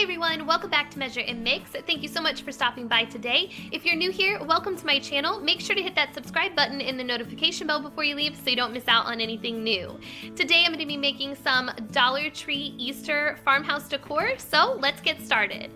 everyone, welcome back to Measure and Mix. Thank you so much for stopping by today. If you're new here, welcome to my channel. Make sure to hit that subscribe button and the notification bell before you leave so you don't miss out on anything new. Today I'm going to be making some Dollar Tree Easter farmhouse decor, so let's get started.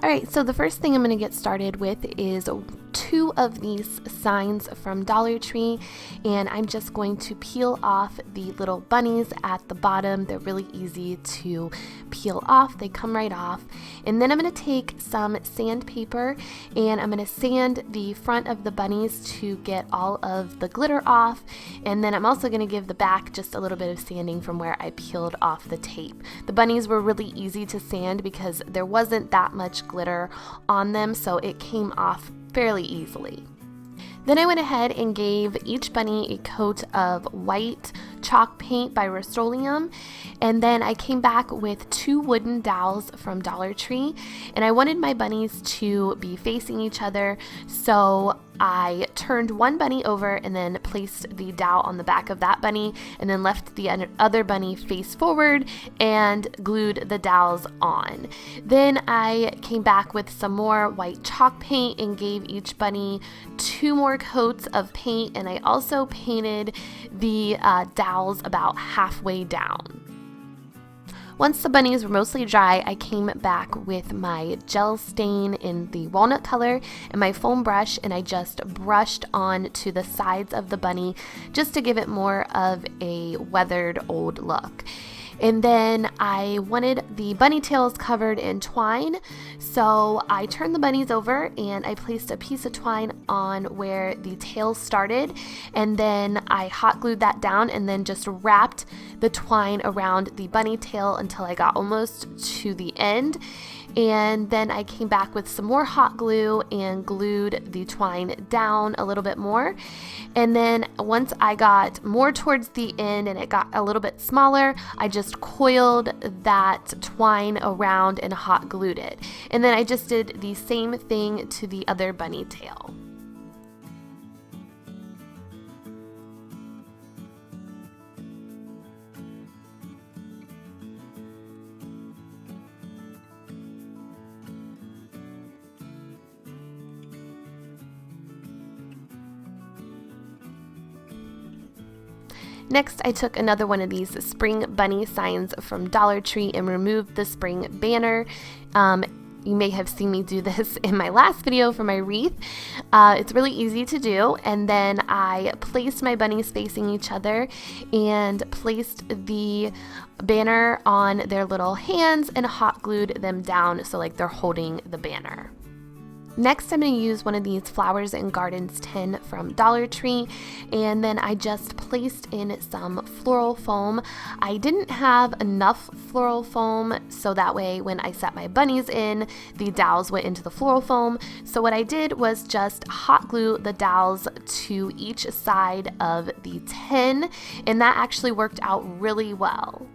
Alright, so the first thing I'm going to get started with is two of these signs from Dollar Tree, and I'm just going to peel off the little bunnies at the bottom. They're really easy to peel off, they come right off. And then I'm going to take some sandpaper and I'm going to sand the front of the bunnies to get all of the glitter off, and then I'm also going to give the back just a little bit of sanding from where I peeled off the tape. The bunnies were really easy to sand because there wasn't that much glitter on them, so it came off fairly easily. Then I went ahead and gave each bunny a coat of white chalk paint by Rust-Oleum, and then I came back with two wooden dowels from Dollar Tree, and I wanted my bunnies to be facing each other, so I turned one bunny over and then placed the dowel on the back of that bunny and then left the other bunny face forward and glued the dowels on. Then I came back with some more white chalk paint and gave each bunny two more coats of paint, and I also painted the dowels about halfway down. Once the bunnies were mostly dry, I came back with my gel stain in the walnut color and my foam brush, and I just brushed on to the sides of the bunny just to give it more of a weathered old look. And then I wanted the bunny tails covered in twine, so I turned the bunnies over and I placed a piece of twine on where the tails started, and then I hot glued that down and then just wrapped the twine around the bunny tail until I got almost to the end. And then I came back with some more hot glue and glued the twine down a little bit more. And then once I got more towards the end and it got a little bit smaller, I just coiled that twine around and hot glued it. And then I just did the same thing to the other bunny tail. Next, I took another one of these spring bunny signs from Dollar Tree and removed the spring banner. You may have seen me do this in my last video for my wreath. It's really easy to do, and then I placed my bunnies facing each other and placed the banner on their little hands and hot glued them down so like they're holding the banner. Next, I'm going to use one of these Flowers and Gardens tin from Dollar Tree, and then I just placed in some floral foam. I didn't have enough floral foam, so that way when I set my bunnies in, the dowels went into the floral foam. So what I did was just hot glue the dowels to each side of the tin, and that actually worked out really well.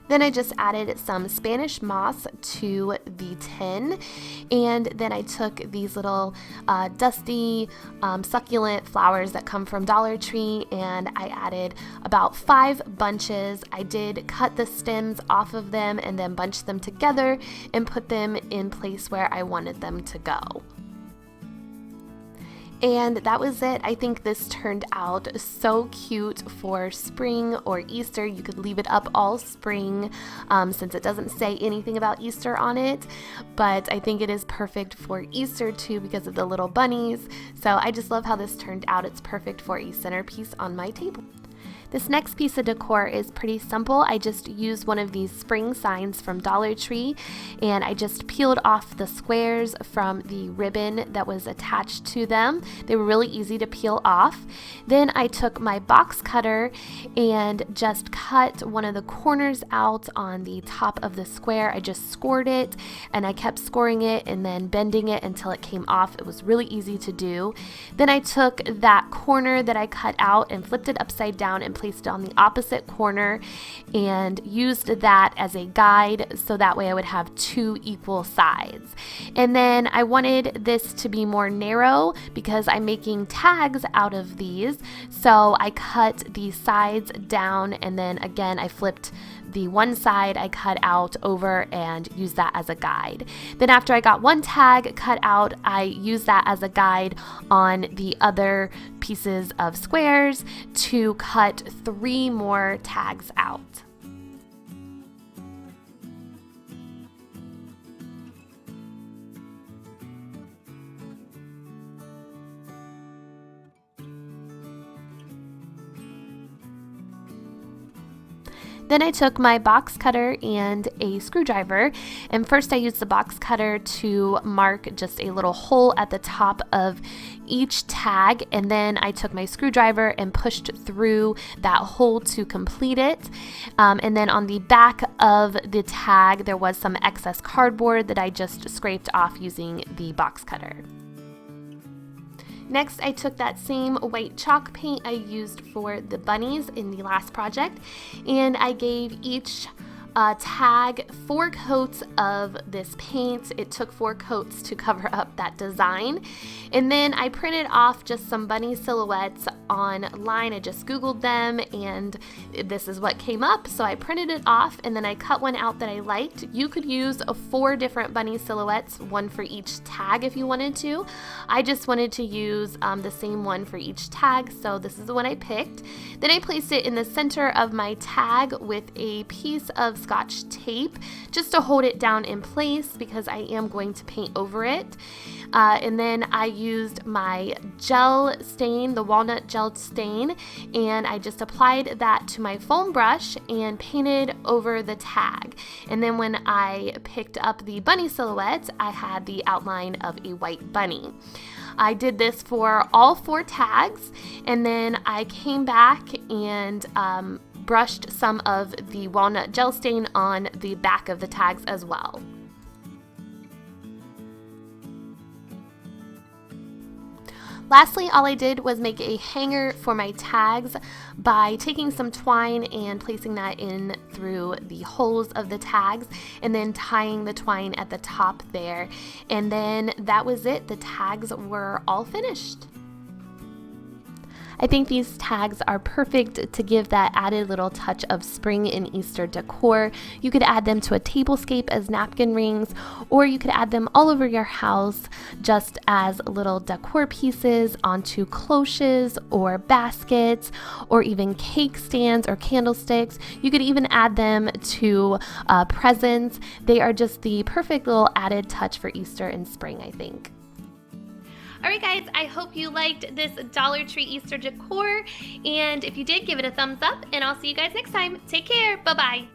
Then I just added some Spanish moss to the tin, and then I took these little dusty succulent flowers that come from Dollar Tree, and I added about 5 bunches. I did cut the stems off of them and then bunch them together and put them in place where I wanted them to go. And that was it. I think this turned out so cute for spring or Easter. You could leave it up all spring since it doesn't say anything about Easter on it, but I think it is perfect for Easter too because of the little bunnies. So I just love how this turned out. It's perfect for a centerpiece on my table. This next piece of decor is pretty simple. I just used one of these spring signs from Dollar Tree, and I just peeled off the squares from the ribbon that was attached to them. They were really easy to peel off. Then I took my box cutter and just cut one of the corners out on the top of the square. I just scored it, and I kept scoring it and then bending it until it came off. It was really easy to do. Then I took that corner that I cut out and flipped it upside down and placed it on the opposite corner and used that as a guide so that way I would have 2 equal sides. And then I wanted this to be more narrow because I'm making tags out of these, so I cut the sides down, and then again I flipped the one side I cut out over and used that as a guide. Then after I got one tag cut out, I used that as a guide on the other pieces of squares to cut 3 more tags out. Then I took my box cutter and a screwdriver, and first I used the box cutter to mark just a little hole at the top of each tag, and then I took my screwdriver and pushed through that hole to complete it. And then on the back of the tag there was some excess cardboard that I just scraped off using the box cutter. Next, I took that same white chalk paint I used for the bunnies in the last project, and I gave each tag 4 coats of this paint. It took 4 coats to cover up that design. And then I printed off just some bunny silhouettes online. I just Googled them and this is what came up. So I printed it off and then I cut one out that I liked. You could use 4 different bunny silhouettes, 1 for each tag if you wanted to. I just wanted to use the same one for each tag, so this is the one I picked. Then I placed it in the center of my tag with a piece of Scotch tape just to hold it down in place because I am going to paint over it. And then I used my gel stain, the walnut gel stain, and I just applied that to my foam brush and painted over the tag. And then when I picked up the bunny silhouette, I had the outline of a white bunny. I did this for all 4 tags, and then I came back and brushed some of the walnut gel stain on the back of the tags as well. Lastly, all I did was make a hanger for my tags by taking some twine and placing that in through the holes of the tags and then tying the twine at the top there. And then that was it. The tags were all finished. I think these tags are perfect to give that added little touch of spring and Easter decor. You could add them to a tablescape as napkin rings, or you could add them all over your house just as little decor pieces onto cloches or baskets, or even cake stands or candlesticks. You could even add them to presents. They are just the perfect little added touch for Easter and spring, I think. Alright guys, I hope you liked this Dollar Tree Easter decor, and if you did, give it a thumbs up, and I'll see you guys next time. Take care, bye-bye.